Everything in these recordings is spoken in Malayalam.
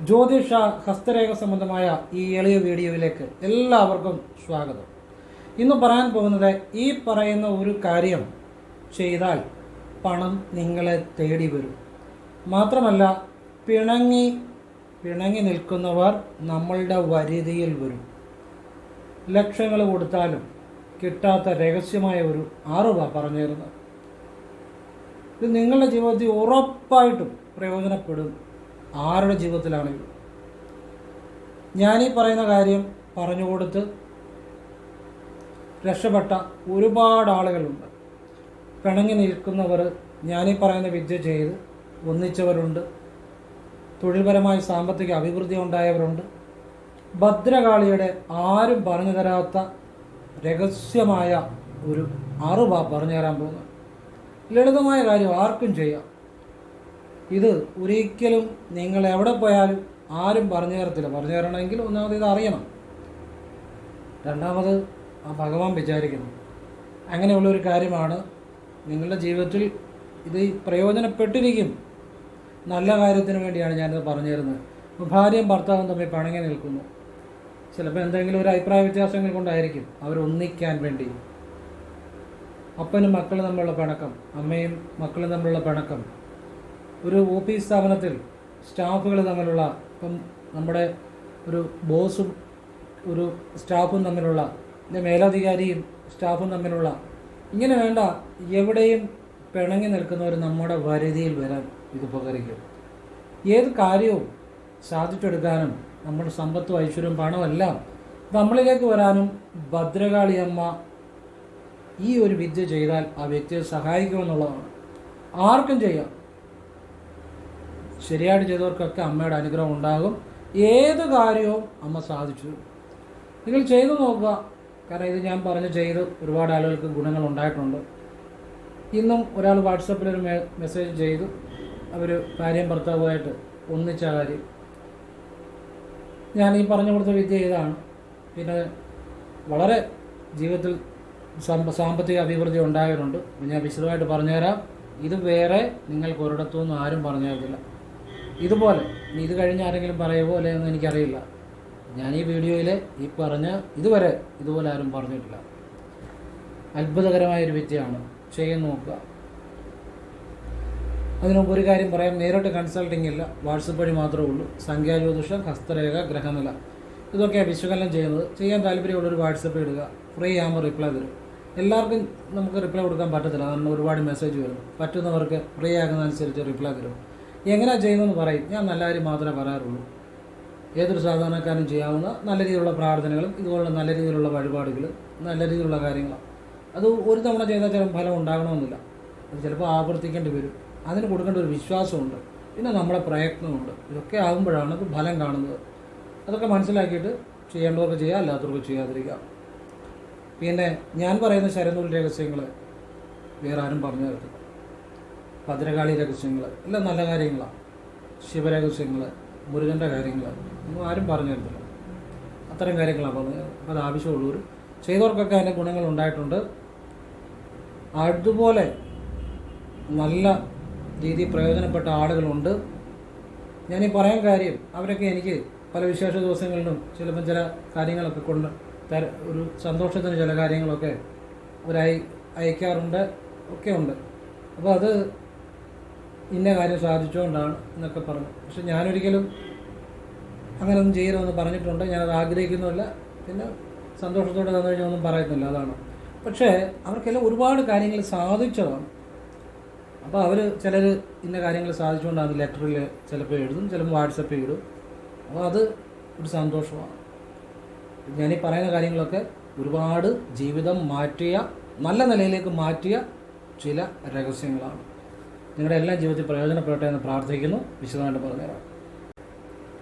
ജ്യോതിഷ ഹസ്തരേഖ സംബന്ധമായ ഈ എളിയ വീഡിയോയിലേക്ക് എല്ലാവർക്കും സ്വാഗതം. ഇന്ന് പറയാൻ പോകുന്നത്, ഈ പറയുന്ന ഒരു കാര്യം ചെയ്താൽ പണം നിങ്ങളെ തേടി വരും. മാത്രമല്ല, പിണങ്ങി നിൽക്കുന്നവർ നമ്മളുടെ വരുതിയിൽ വരും. ലക്ഷങ്ങൾ കൊടുത്താലും കിട്ടാത്ത രഹസ്യമായ ഒരു അറിവാണ് പറഞ്ഞു തരുന്നത്. ഇത് നിങ്ങളുടെ ജീവിതത്തിൽ ഉറപ്പായിട്ടും പ്രയോജനപ്പെടും. ആരുടെ ജീവിതത്തിലാണെങ്കിലും ഞാനീ പറയുന്ന കാര്യം പറഞ്ഞു കൊടുത്ത് രക്ഷപ്പെട്ട ഒരുപാട് ആളുകളുണ്ട്. പിണങ്ങി നിൽക്കുന്നവർ ഞാനീ പറയുന്ന വിദ്യ ചെയ്ത് ഒന്നിച്ചവരുണ്ട്. തൊഴിൽപരമായി സാമ്പത്തിക അഭിവൃദ്ധി ഉണ്ടായവരുണ്ട്. ഭദ്രകാളിയുടെ ആരും പറഞ്ഞു തരാത്ത രഹസ്യമായ ഒരു അറിവാണ് പറഞ്ഞു തരാൻ പോകുന്നത്. ലളിതമായ കാര്യം, ആർക്കും ചെയ്യാം. ഇത് ഒരിക്കലും നിങ്ങൾ എവിടെ പോയാലും ആരും പറഞ്ഞു തരത്തില്ല. പറഞ്ഞു തരണമെങ്കിൽ ഒന്നാമത് ഇത് അറിയണം, രണ്ടാമത് ആ ഭഗവാൻ വിചാരിക്കണം. അങ്ങനെയുള്ളൊരു കാര്യമാണ്. നിങ്ങളുടെ ജീവിതത്തിൽ ഇത് പ്രയോജനപ്പെട്ടിരിക്കും. നല്ല കാര്യത്തിന് വേണ്ടിയാണ് ഞാനിത് പറഞ്ഞു തരുന്നത്. ഭാര്യയും ഭർത്താവും തമ്മിൽ പിണങ്ങി നിൽക്കുന്നു. ചിലപ്പോൾ എന്തെങ്കിലും ഒരു അഭിപ്രായ വ്യത്യാസങ്ങൾ കൊണ്ടായിരിക്കും അവരൊന്നിക്കാൻ വേണ്ടി. അപ്പനും മക്കളും തമ്മിലുള്ള പിണക്കം, അമ്മയും മക്കളും തമ്മിലുള്ള പിണക്കം, ഒരു ഓഫീസ് സ്ഥാപനത്തിൽ സ്റ്റാഫുകൾ തമ്മിലുള്ള, ഇപ്പം നമ്മുടെ ഒരു ബോസും ഒരു സ്റ്റാഫും തമ്മിലുള്ള, മേലധികാരിയും സ്റ്റാഫും തമ്മിലുള്ള, ഇങ്ങനെ വേണ്ട, എവിടെയും പിണങ്ങി നിൽക്കുന്നവർ നമ്മുടെ വരുതിയിൽ വരാൻ ഇത് ഉപകരിക്കും. ഏത് കാര്യവും സാധിച്ചെടുക്കാനും നമ്മുടെ സമ്പത്തും ഐശ്വര്യവും പണമെല്ലാം നമ്മളിലേക്ക് വരാനും ഭദ്രകാളിയമ്മ ഈ ഒരു വിദ്യ ചെയ്താൽ ആ വ്യക്തിയെ സഹായിക്കുമെന്നുള്ളതാണ്. ആർക്കും ചെയ്യാം. ശരിയായിട്ട് ചെയ്തവർക്കൊക്കെ അമ്മയുടെ അനുഗ്രഹം ഉണ്ടാകും. ഏത് കാര്യവും അമ്മ സാധിച്ചു. നിങ്ങൾ ചെയ്തു നോക്കുക. കാരണം ഇത് ഞാൻ ചെയ്ത് ഒരുപാട് ആളുകൾക്ക് ഗുണങ്ങൾ ഉണ്ടായിട്ടുണ്ട്. ഇന്നും ഒരാൾ വാട്സപ്പിലൊരു മെസ്സേജ് ചെയ്തു, അവർ ഭാര്യയും ഭർത്താവുമായിട്ട് ഒന്നിച്ച കാര്യം. ഞാൻ ഈ പറഞ്ഞു കൊടുത്ത വിദ്യ ഇതാണ്. പിന്നെ വളരെ ജീവിതത്തിൽ സാമ്പത്തിക അഭിവൃദ്ധി ഉണ്ടായവരുണ്ട്. ഞാൻ വിശദമായിട്ട് പറഞ്ഞുതരാം. ഇത് വേറെ നിങ്ങൾക്ക് ഒരിടത്തുനിന്നും ആരും പറഞ്ഞു തരത്തില്ല. ഇതുപോലെ ഇത് കഴിഞ്ഞ് ആരെങ്കിലും പറയുമോ അല്ലെന്ന് എനിക്കറിയില്ല. ഞാൻ ഈ വീഡിയോയിൽ ഈ ഇതുവരെ ഇതുപോലെ ആരും പറഞ്ഞിട്ടില്ല. അത്ഭുതകരമായൊരു വിദ്യയാണ്. ചെയ്യാൻ നോക്കുക. അതിനുമുമ്പ് ഒരു കാര്യം പറയാം, നേരിട്ട് കൺസൾട്ടിംഗ് ഇല്ല, വാട്സപ്പ് വഴി മാത്രമേ ഉള്ളൂ. സംഖ്യാജ്യോതിഷം, ഹസ്തരേഖ, ഗ്രഹനില, ഇതൊക്കെയാണ് വിശകലനം ചെയ്യുന്നത്. ചെയ്യാൻ താല്പര്യമുള്ളൊരു വാട്സപ്പ് ഇടുക. ഫ്രീ ആകുമ്പോൾ റിപ്ലൈ തരും. എല്ലാവർക്കും നമുക്ക് റിപ്ലൈ കൊടുക്കാൻ പറ്റത്തില്ല, കാരണം ഒരുപാട് മെസ്സേജ് വരും. പറ്റുന്നവർക്ക് ഫ്രീ ആകുന്നതനുസരിച്ച് റിപ്ലൈ തരും. എങ്ങനെയാണ് ചെയ്യുന്നതെന്ന് പറയും. ഞാൻ നല്ല കാര്യം മാത്രമേ പറയാറുള്ളൂ. ഏതൊരു സാധാരണക്കാരനും ചെയ്യാവുന്ന നല്ല രീതിയിലുള്ള പ്രാർത്ഥനകളും ഇതുപോലുള്ള നല്ല രീതിയിലുള്ള വഴിപാടുകൾ, നല്ല രീതിയിലുള്ള കാര്യങ്ങളാണ്. അത് ഒരു തവണ ചെയ്താൽ ചിലപ്പോൾ ഫലം ഉണ്ടാകണമെന്നില്ല. അത് ചിലപ്പോൾ ആവർത്തിക്കേണ്ടി വരും. അതിന് കൊടുക്കേണ്ട ഒരു വിശ്വാസമുണ്ട്, പിന്നെ നമ്മുടെ പ്രയത്നമുണ്ട്. ഇതൊക്കെ ആകുമ്പോഴാണ് അത് ഫലം കാണുന്നത്. അതൊക്കെ മനസ്സിലാക്കിയിട്ട് ചെയ്യേണ്ടവർക്ക് ചെയ്യുക, അല്ലാത്തവർക്ക് ചെയ്യാതിരിക്കുക. പിന്നെ ഞാൻ പറയുന്ന ശരനൂൽ രഹസ്യങ്ങൾ വേറെ ആരും പറഞ്ഞു തരത്തില്ല. ഭദ്രകാളി രഹസ്യങ്ങൾ എല്ലാം നല്ല കാര്യങ്ങളാണ്. ശിവരഹസ്യങ്ങൾ, മുരുകൻ്റെ കാര്യങ്ങൾ ഒന്നും ആരും പറഞ്ഞു തരത്തില്ല. അത്തരം കാര്യങ്ങളാണ് പറഞ്ഞത്. അപ്പോൾ അത് ആവശ്യമുള്ളവർ ചെയ്തവർക്കൊക്കെ അതിൻ്റെ ഗുണങ്ങൾ ഉണ്ടായിട്ടുണ്ട്. അതുപോലെ നല്ല രീതിയിൽ പ്രയോജനപ്പെട്ട ആളുകളുണ്ട്. ഞാനീ പറയാൻ കാര്യം, അവരൊക്കെ എനിക്ക് പല വിശേഷ ദിവസങ്ങളിലും ചിലപ്പോൾ ചില കാര്യങ്ങളൊക്കെ കൊണ്ട് ഒരു സന്തോഷത്തിന് ചില കാര്യങ്ങളൊക്കെ അവരായി അയക്കാറുണ്ട്, ഒക്കെ ഉണ്ട്. അപ്പോൾ അത് ഇന്ന കാര്യം സാധിച്ചുകൊണ്ടാണ് എന്നൊക്കെ പറഞ്ഞു. പക്ഷെ ഞാനൊരിക്കലും അങ്ങനെയൊന്നും ചെയ്യരുതെന്ന് പറഞ്ഞിട്ടുണ്ട്. ഞാനത് ആഗ്രഹിക്കുന്നുമില്ല. പിന്നെ സന്തോഷത്തോടെ തന്നു കഴിഞ്ഞാൽ ഒന്നും പറയുന്നില്ല, അതാണ്. പക്ഷേ അവർക്കെല്ലാം ഒരുപാട് കാര്യങ്ങൾ സാധിച്ചതാണ്. അപ്പോൾ അവർ ചിലർ ഇന്ന കാര്യങ്ങൾ സാധിച്ചുകൊണ്ടാണ് ലെറ്ററിൽ ചിലപ്പോൾ എഴുതും, ചിലപ്പോൾ വാട്സപ്പിൽ ഇടും. അപ്പോൾ അത് ഒരു സന്തോഷമാണ്. ഞാനീ പറയുന്ന കാര്യങ്ങളൊക്കെ ഒരുപാട് ജീവിതം മാറ്റിയ, നല്ല നിലയിലേക്ക് മാറ്റിയ ചില രഹസ്യങ്ങളാണ്. നിങ്ങളുടെ എല്ലാ ജീവിതത്തിൽ പ്രയോജനപ്പെടട്ടെ എന്ന് പ്രാർത്ഥിക്കുന്നു. വിശദമായിട്ട് പറഞ്ഞുതരാം.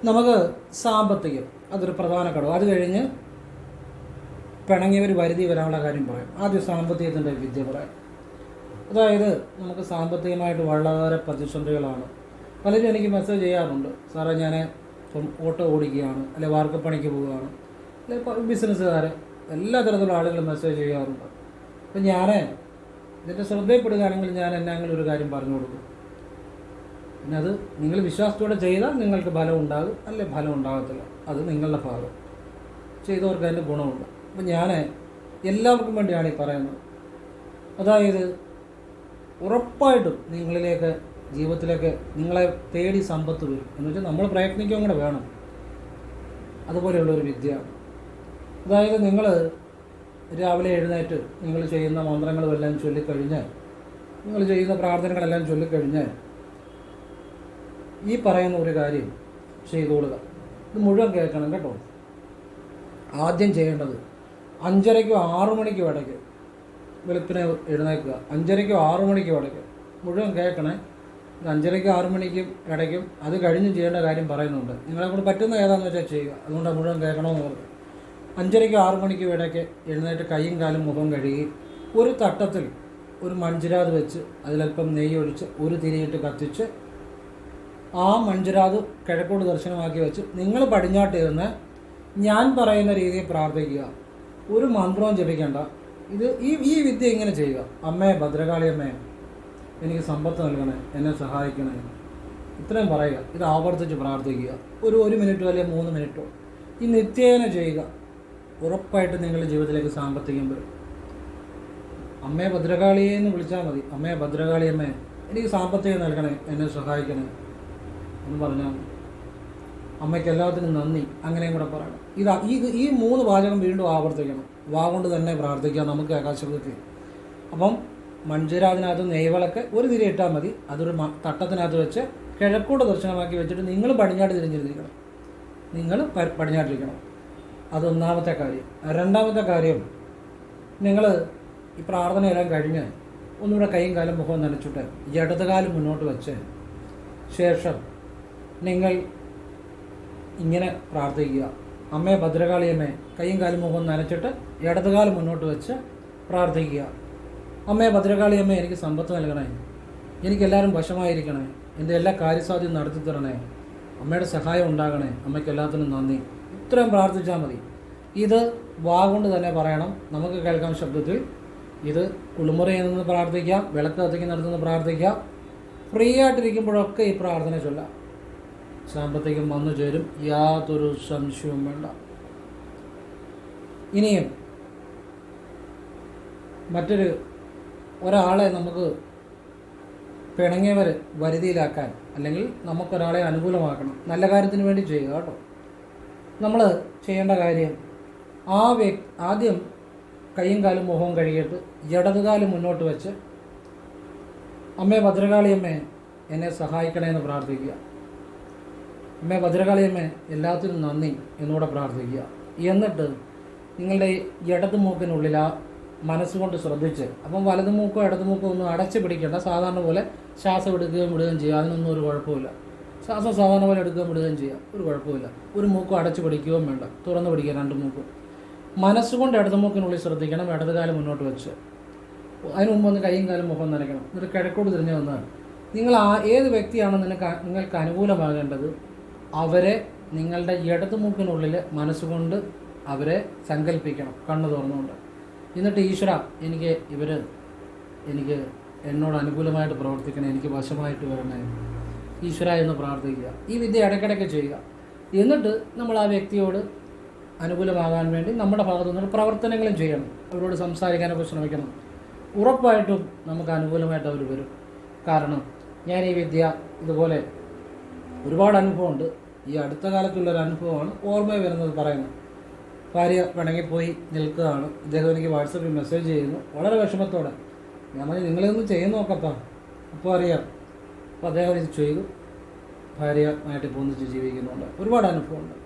നമുക്ക് സാമ്പത്തികം, അതൊരു പ്രധാന ഘടകം. അത് കഴിഞ്ഞ് പിണങ്ങിയവർ വരുതി വരാനുള്ള കാര്യം പറയാം. ആദ്യം സാമ്പത്തികത്തിൻ്റെ വിദ്യ പറയാം. അതായത് നമുക്ക് സാമ്പത്തികമായിട്ട് വളരെ പ്രതിസന്ധികളാണ്. പലരും എനിക്ക് മെസ്സേജ് ചെയ്യാറുണ്ട്, സാറേ ഞാൻ ഇപ്പം ഓട്ടോ ഓടിക്കുകയാണ്, അല്ലെങ്കിൽ വാർക്കപ്പണിക്ക് പോവുകയാണ്, അല്ലെങ്കിൽ ബിസിനസ്സുകാർ, എല്ലാ തരത്തിലുള്ള ആളുകളും മെസ്സേജ് ചെയ്യാറുണ്ട്. അപ്പം ഞാൻ ഇതിൻ്റെ ശ്രദ്ധയിൽപ്പെടുകയാണെങ്കിൽ ഞാൻ എന്നെങ്കിലും ഒരു കാര്യം പറഞ്ഞു കൊടുക്കും. പിന്നെ അത് നിങ്ങൾ വിശ്വാസത്തോടെ ചെയ്താൽ നിങ്ങൾക്ക് ഫലം ഉണ്ടാകും, അല്ലെ ഫലം ഉണ്ടാകത്തില്ല. അത് നിങ്ങളുടെ ഭാഗം. ചെയ്തവർക്ക് അതിൻ്റെ ഗുണമുണ്ട്. അപ്പം ഞാൻ എല്ലാവർക്കും വേണ്ടിയാണ് ഈ പറയുന്നത്. അതായത് ഉറപ്പായിട്ടും നിങ്ങളിലേക്ക്, ജീവിതത്തിലേക്ക് നിങ്ങളെ തേടി സമ്പത്ത് വരും. എന്ന് വെച്ചാൽ നമ്മൾ പ്രയത്നിക്കുകയും കൂടെ വേണം. അതുപോലെയുള്ളൊരു വിദ്യയാണ്. അതായത് നിങ്ങൾ രാവിലെ എഴുന്നേറ്റ് നിങ്ങൾ ചെയ്യുന്ന മന്ത്രങ്ങളും എല്ലാം ചൊല്ലിക്കഴിഞ്ഞ്, നിങ്ങൾ ചെയ്യുന്ന പ്രാർത്ഥനകളെല്ലാം ചൊല്ലിക്കഴിഞ്ഞ് ഈ പറയുന്ന ഒരു കാര്യം ചെയ്തുകൊള്ളുക. ഇത് മുഴുവൻ കേൾക്കണം കേട്ടോ. ആദ്യം ചെയ്യേണ്ടത് 5:30-ക്കും 6 മണിക്കും ഇടയ്ക്ക് വെളുപ്പിനെ എഴുന്നേൽക്കുക. 5:30-ക്കും 6 മണിക്കും ഇടയ്ക്ക് മുഴുവൻ കേൾക്കണേ. 5:30-ക്കും 6 മണിക്കും ഇടയ്ക്കും അത് കഴിഞ്ഞും ചെയ്യേണ്ട കാര്യം പറയുന്നുണ്ട്. നിങ്ങളെ കൊണ്ട് പറ്റുന്ന ഏതാണെന്ന് വെച്ചാൽ ചെയ്യുക. അതുകൊണ്ട് മുഴുവൻ കേൾക്കണമെന്ന് പറഞ്ഞു. 5:30-ക്കും 6 മണിക്കും ഇടയ്ക്ക് എഴുന്നേറ്റ് കൈയും കാലും മുഖം കഴുകി ഒരു തട്ടത്തിൽ ഒരു മൺചിരാത് വെച്ച് അതിലൽപ്പം നെയ്യ് ഒഴിച്ച് ഒരു തിരിയിട്ട് കത്തിച്ച് ആ മൺചിരാത് കിഴക്കോട് ദർശനമാക്കി വെച്ച് നിങ്ങൾ പടിഞ്ഞാട്ടിരുന്ന് ഞാൻ പറയുന്ന രീതിയിൽ പ്രാർത്ഥിക്കുക. ഒരു മന്ത്രവും ജപിക്കേണ്ട. ഈ വിദ്യ ഇങ്ങനെ ചെയ്യുക. അമ്മേ, ഭദ്രകാളി അമ്മേ, എനിക്ക് സമ്പത്ത് നൽകണേ, എന്നെ സഹായിക്കണേ, ഇത്രയും പറയുക. ഇത് ആവർത്തിച്ച് പ്രാർത്ഥിക്കുക. ഒരു മിനിറ്റോ അല്ലെങ്കിൽ 3 മിനിറ്റോ ഈ നിത്യേന ചെയ്യുക. ഉറപ്പായിട്ട് നിങ്ങളുടെ ജീവിതത്തിലേക്ക് സാമ്പത്തികം വരും. അമ്മേ ഭദ്രകാളിയെ എന്ന് വിളിച്ചാൽ മതി. അമ്മേ ഭദ്രകാളി അമ്മേ, എനിക്ക് സാമ്പത്തികം നൽകണേ, എന്നെ സഹായിക്കണേ എന്ന് പറഞ്ഞാൽ അമ്മയ്ക്ക് എല്ലാത്തിനും നന്ദി. അങ്ങനെയും കൂടെ പറയണം. ഈ 3 വാചകം വീണ്ടും ആവർത്തിക്കണം. വാ കൊണ്ട് തന്നെ പ്രാർത്ഥിക്കുക. നമുക്ക് ആകാശത്തിൽ അപ്പം മൺചിരാതിനകത്ത് നെയ്വിളക്ക് ഒരു തിരി ഇട്ടാൽ മതി. അതൊരു തട്ടത്തിനകത്ത് വെച്ച് കിഴക്കോട് ദർശനമാക്കി വെച്ചിട്ട് നിങ്ങൾ പടിഞ്ഞാട്ട് തിരിഞ്ഞിരിക്കണം. നിങ്ങൾ പടിഞ്ഞാട്ടിരിക്കണം. അതൊന്നാമത്തെ കാര്യം. രണ്ടാമത്തെ കാര്യം, നിങ്ങൾ ഈ പ്രാർത്ഥനയെല്ലാം കഴിഞ്ഞ് ഒന്നുകൂടെ കൈയും കാലും മുഖവും നനച്ചിട്ട് ഇടതുകാലം മുന്നോട്ട് വെച്ച് ശേഷം നിങ്ങൾ ഇങ്ങനെ പ്രാർത്ഥിക്കുക. അമ്മേ ഭദ്രകാളിയമ്മേ, കൈയും കാലും മുഖവും നനച്ചിട്ട് ഇടതുകാലം മുന്നോട്ട് വെച്ച് പ്രാർത്ഥിക്കുക. അമ്മേ ഭദ്രകാളിയമ്മേ, എനിക്ക് സമ്പത്ത് നൽകണേ, എനിക്കെല്ലാവരും വശമായിരിക്കണേ, എൻ്റെ എല്ലാ കാര്യസാധ്യവും നടത്തി തരണേ, അമ്മയുടെ സഹായം ഉണ്ടാകണേ, അമ്മയ്ക്ക് എല്ലാത്തിനും നന്ദി. ഇത്രയും പ്രാർത്ഥിച്ചാൽ മതി. ഇത് വാ കൊണ്ട് തന്നെ പറയണം. നമുക്ക് കേൾക്കാം ശബ്ദത്തിൽ. ഇത് കുളിമുറിയിൽ നിന്ന് പ്രാർത്ഥിക്കാം, വിളക്ക് കത്തിക്കുന്നിടത്തുനിന്ന് പ്രാർത്ഥിക്കാം. ഫ്രീ ആയിട്ടിരിക്കുമ്പോഴൊക്കെ ഈ പ്രാർത്ഥന ചൊല്ലാം. സാമ്പത്തികം വന്നു ചേരും, യാതൊരു സംശയവും വേണ്ട. ഇനിയും ഒരാളെ നമുക്ക് പിണങ്ങിയവർ വരുതിയിലാക്കാൻ, അല്ലെങ്കിൽ നമുക്കൊരാളെ അനുകൂലമാക്കണം, നല്ല കാര്യത്തിന് വേണ്ടി ചെയ്യുക കേട്ടോ. നമ്മൾ ചെയ്യേണ്ട കാര്യം, ആദ്യം കൈയും കാലും മുഖവും കഴുകിയിട്ട് ഇടതുകാലം മുന്നോട്ട് വെച്ച് അമ്മേ ഭദ്രകാളിയമ്മേ, എന്നെ സഹായിക്കണേ എന്ന് പ്രാർത്ഥിക്കുക. അമ്മേ ഭദ്രകാളിയമ്മേ, എല്ലാത്തിനും നന്ദി എന്നൂടെ പ്രാർത്ഥിക്കുക. എന്നിട്ട് നിങ്ങളുടെ ഇടതു മൂക്കിനുള്ളിൽ ആ മനസ്സുകൊണ്ട് ശ്രദ്ധിച്ച്, അപ്പം വലതു മൂക്കോ ഇടതു മൂക്കോ ഒന്നും അടച്ചു പിടിക്കേണ്ട. സാധാരണ പോലെ ശ്വാസം എടുക്കുകയും വിടുകയും ചെയ്യുക. അതിനൊന്നും ഒരു കുഴപ്പമില്ല. ശ്വാസം സാധാരണ പോലെ എടുക്കുകയും വിടുകയും ചെയ്യുക, ഒരു കുഴപ്പമില്ല. ഒരു മൂക്കും അടച്ചു പിടിക്കുകയും വേണ്ട, തുറന്നു പിടിക്കുക 2 മൂക്കും. മനസ്സുകൊണ്ട് ഇടതു മൂക്കിനുള്ളിൽ ശ്രദ്ധിക്കണം. ഇടതുകാലം മുന്നോട്ട് വെച്ച് അതിന് മുമ്പ് ഒന്ന് കൈയും കാലും മുഖം നനയ്ക്കണം. എന്നിട്ട് കിഴക്കോട് തിരിഞ്ഞു വന്നാൽ നിങ്ങൾ ഏത് വ്യക്തിയാണോ നിങ്ങൾക്ക് അനുകൂലമാകേണ്ടത് അവരെ നിങ്ങളുടെ ഇടതു മൂക്കിനുള്ളിൽ മനസ്സുകൊണ്ട് അവരെ സങ്കല്പിക്കണം, കണ്ണു തുറന്നുകൊണ്ട്. എന്നിട്ട് ഈശ്വര, എനിക്ക് എന്നോട് അനുകൂലമായിട്ട് പ്രവർത്തിക്കണം, എനിക്ക് വശമായിട്ട് വരണേ ഈശ്വര എന്ന് പ്രാർത്ഥിക്കുക. ഈ വിദ്യ ഇടയ്ക്കിടയ്ക്ക് ചെയ്യുക. എന്നിട്ട് നമ്മൾ ആ വ്യക്തിയോട് അനുകൂലമാകാൻ വേണ്ടി നമ്മുടെ ഭാഗത്തു നിന്ന് പ്രവർത്തനങ്ങളും ചെയ്യണം. അവരോട് സംസാരിക്കാനൊക്കെ ശ്രമിക്കണം. ഉറപ്പായിട്ടും നമുക്ക് അനുകൂലമായിട്ട് അവർ വരും. കാരണം ഞാൻ ഈ വിദ്യ ഇതുപോലെ ഒരുപാട് അനുഭവമുണ്ട്. ഈ അടുത്ത കാലത്തുള്ളൊരു അനുഭവമാണ് ഓർമ്മ വരുന്നത് പറയുന്നത്. ഭാര്യ പിണങ്ങിപ്പോയി നിൽക്കുകയാണ്. ഇദ്ദേഹം എനിക്ക് വാട്സപ്പിൽ മെസ്സേജ് ചെയ്യുന്നു വളരെ വിഷമത്തോടെ. ഞാൻ പറഞ്ഞു, നിങ്ങളിതൊന്നും ചെയ്യുന്ന നോക്കപ്പാ, അപ്പോൾ അറിയാം. അപ്പോൾ അദ്ദേഹം ഇത് ചെയ്തു. ഭാര്യ നാട്ടിൽ ഒന്നിച്ച് ജീവിക്കുന്നുണ്ട്. ഒരുപാട് അനുഭവമുണ്ട്.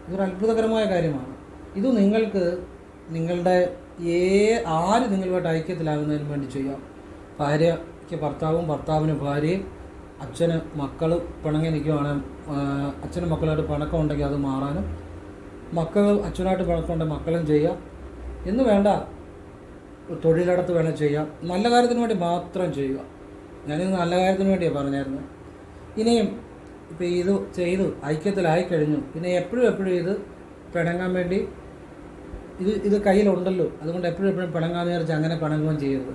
ഇതൊരു അത്ഭുതകരമായ കാര്യമാണ്. ഇത് നിങ്ങൾക്ക് നിങ്ങളുടെ ആര് നിങ്ങളുമായിട്ട് ഐക്യത്തിലാകുന്നതിന് വേണ്ടി ചെയ്യാം. ഭാര്യയ്ക്ക് ഭർത്താവും, ഭർത്താവിന് ഭാര്യയും, അച്ഛന് മക്കൾ പിണങ്ങി നിൽക്കുകയാണെങ്കിൽ അച്ഛനും മക്കളുമായിട്ട് പിണക്കം ഉണ്ടെങ്കിൽ അത് മാറാനും, മക്കൾ അച്ഛനായിട്ട് പിണക്കമുണ്ടെങ്കിൽ മക്കളും ചെയ്യാം എന്ന് വേണ്ട. തൊഴിലിടത്ത് വേണം ചെയ്യാം. നല്ല കാര്യത്തിന് വേണ്ടി മാത്രം ചെയ്യുക. ഞാനിത് നല്ല കാര്യത്തിന് വേണ്ടിയാണ് പറഞ്ഞായിരുന്നു. ഇനിയും ഇപ്പോൾ ഇത് ചെയ്തു ഐക്യത്തിലായി കഴിഞ്ഞു. പിന്നെ എപ്പോഴും ഇത് പിണങ്ങാൻ വേണ്ടി ഇത് കയ്യിലുണ്ടല്ലോ, അതുകൊണ്ട് എപ്പോഴും പിണങ്ങാന്ന് വിചാരിച്ച് അങ്ങനെ പിണങ്ങുകയും ചെയ്യരുത്.